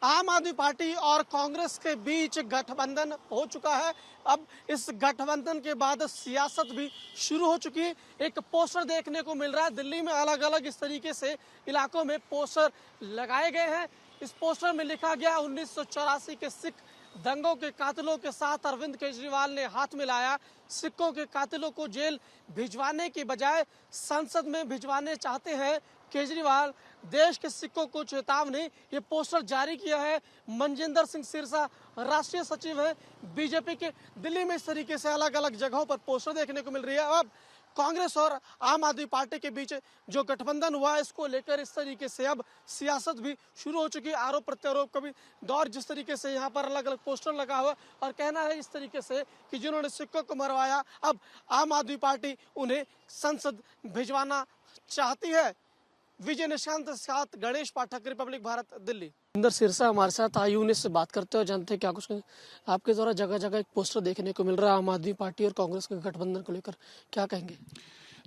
आम आदमी पार्टी और कांग्रेस के बीच गठबंधन हो चुका है। अब इस गठबंधन के बाद सियासत भी शुरू हो चुकी है। एक पोस्टर देखने को मिल रहा है, दिल्ली में अलग अलग इस तरीके से इलाकों में पोस्टर लगाए गए हैं। इस पोस्टर में लिखा गया 1984 के सिख दंगों के कातिलों के साथ अरविंद केजरीवाल ने हाथ मिलाया। सिखों के कातिलों को जेल भिजवाने की बजाय संसद में भिजवाने चाहते हैं केजरीवाल। देश के सिखों को चेतावनी, ये पोस्टर जारी किया है मनजिंदर सिंह सिरसा, राष्ट्रीय सचिव है बीजेपी के। दिल्ली में इस तरीके से अलग अलग जगहों पर पोस्टर देखने को मिल रही है। अब कांग्रेस और आम आदमी पार्टी के बीच जो गठबंधन हुआ है, इसको लेकर इस तरीके से अब सियासत भी शुरू हो चुकी है। आरोप प्रत्यारोप का भी दौर, जिस तरीके से यहाँ पर अलग अलग पोस्टर लगा हुआ और कहना है इस तरीके से कि जिन्होंने सिखों को मरवाया, अब आम आदमी पार्टी उन्हें संसद भिजवाना चाहती है। विजय निशांत के साथ गणेश पाठक, रिपब्लिक भारत, दिल्ली। इंदर सिरसा हमारे साथ IU से बात करते हो, जानते हैं क्या कुछ आपके द्वारा जगह जगह एक पोस्टर देखने को मिल रहा है आम आदमी पार्टी और कांग्रेस के गठबंधन को लेकर, क्या कहेंगे?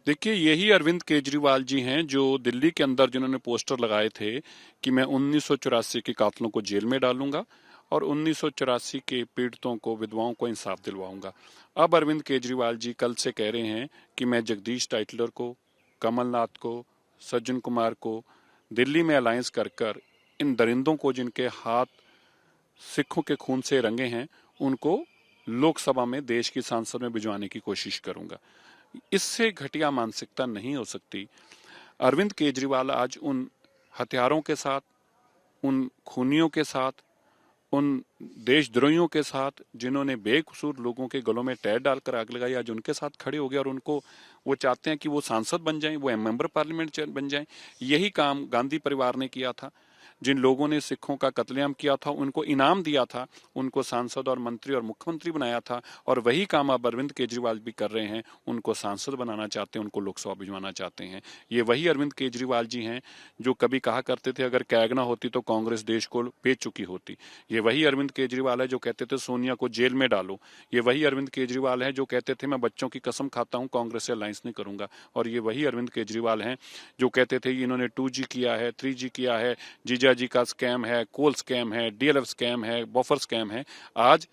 देखिए, यही अरविंद केजरीवाल जी हैं जो दिल्ली के अंदर जिन्होंने पोस्टर लगाए थे कि मैं 1984 के कातिलों को जेल में डालूंगा और 1984 के पीड़ितों को, विधवाओं को इंसाफ दिलवाऊंगा। अब अरविंद केजरीवाल जी कल से कह रहे हैं कि मैं जगदीश टाइटलर को, कमलनाथ को, सज्जन कुमार को दिल्ली में अलायंस कर इन दरिंदों को, जिनके हाथ सिखों के खून से रंगे हैं, उनको लोकसभा में, देश की संसद में भिजवाने की कोशिश करूंगा। इससे घटिया मानसिकता नहीं हो सकती। अरविंद केजरीवाल आज उन हथियारों के साथ, उन खूनियों के साथ, उन देशद्रोहियों के साथ जिन्होंने बेकसूर लोगों के गलों में टैर डालकर आग लगाई, आज उनके साथ खड़े हो गए और उनको वो चाहते हैं कि वो सांसद बन जाएं, वो मेंबर पार्लियामेंट बन जाएं। यही काम गांधी परिवार ने किया था। जिन लोगों ने सिखों का कत्लेआम किया था, उनको इनाम दिया था, उनको सांसद और मंत्री और मुख्यमंत्री बनाया था, और वही काम अब अरविंद केजरीवाल भी कर रहे हैं। उनको सांसद बनाना चाहते हैं, उनको लोकसभा भिजवाना चाहते हैं। ये वही अरविंद केजरीवाल जी हैं जो कभी कहा करते थे अगर कैग ना होती तो कांग्रेस देश को बेच चुकी होती। ये वही अरविंद केजरीवाल है जो कहते थे सोनिया को जेल में डालो। ये वही अरविंद केजरीवाल है जो कहते थे मैं बच्चों की कसम खाता हूं, कांग्रेस से अलायंस नहीं करूंगा। और ये वही अरविंद केजरीवाल हैं जो कहते थे इन्होंने 2G किया है, 3G किया है, जीजा जी का स्कैम है, कोल स्कैम है, DLF स्कैम है, बफर स्कैम है। आज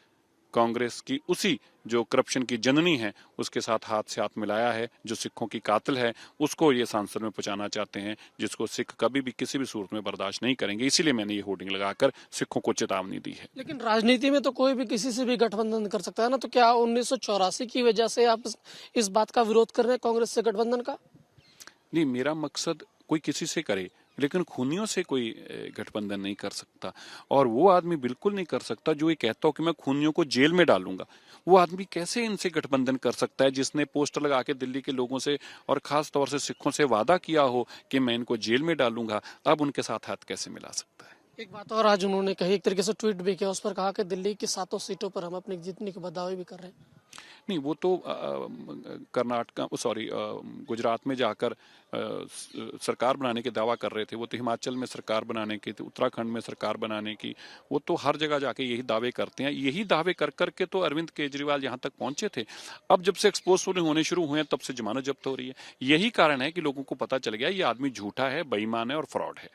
कांग्रेस की उसी जो करप्शन की जननी है उसके साथ हाथ से हाथ मिलाया है। जो सिखों की कातिल है उसको ये सांसद में पहुंचाना चाहते हैं, जिसको सिख कभी भी किसी भी सूरत में बर्दाश्त नहीं करेंगे। इसीलिए मैंने ये होर्डिंग लगाकर सिखों को चेतावनी दी है। लेकिन राजनीति में तो कोई भी किसी से भी गठबंधन कर सकता है ना, तो क्या 1984 की वजह से आप इस बात का विरोध कर रहे हैं कांग्रेस से गठबंधन का? नहीं, मेरा मकसद कोई किसी से करे, लेकिन खूनियों से कोई गठबंधन नहीं कर सकता। और वो आदमी बिल्कुल नहीं कर सकता जो ये कहता हो कि मैं खूनियों को जेल में डालूंगा। वो आदमी कैसे इनसे गठबंधन कर सकता है जिसने पोस्टर लगा के दिल्ली के लोगों से और खास तौर से सिखों से वादा किया हो कि मैं इनको जेल में डालूंगा? अब उनके साथ हाथ कैसे मिला सकता है? एक बात और आज उन्होंने कही, एक तरीके से ट्वीट भी किया, उस पर कहा कि दिल्ली की 7 सीटों पर हम अपनी जीतने के दावे भी कर रहे हैं। नहीं, वो तो गुजरात में जाकर सरकार बनाने के दावा कर रहे थे। वो तो हिमाचल में सरकार बनाने की, उत्तराखंड में सरकार बनाने की, वो तो हर जगह जाके यही दावे करते हैं। यही दावे कर करके तो अरविंद केजरीवाल यहाँ तक पहुंचे थे। अब जब से एक्सपोज होने शुरू हुए हैं तब से जमानत जब्त हो रही है। यही कारण है कि लोगों को पता चल गया ये आदमी झूठा है, बेईमान है और फ्रॉड है।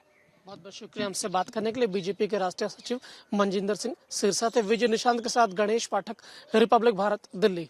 बहुत बहुत शुक्रिया हमसे बात करने के लिए। बीजेपी के राष्ट्रीय सचिव मनजिंदर सिंह सिरसा थे। विजय निशांत के साथ गणेश पाठक, रिपब्लिक भारत, दिल्ली।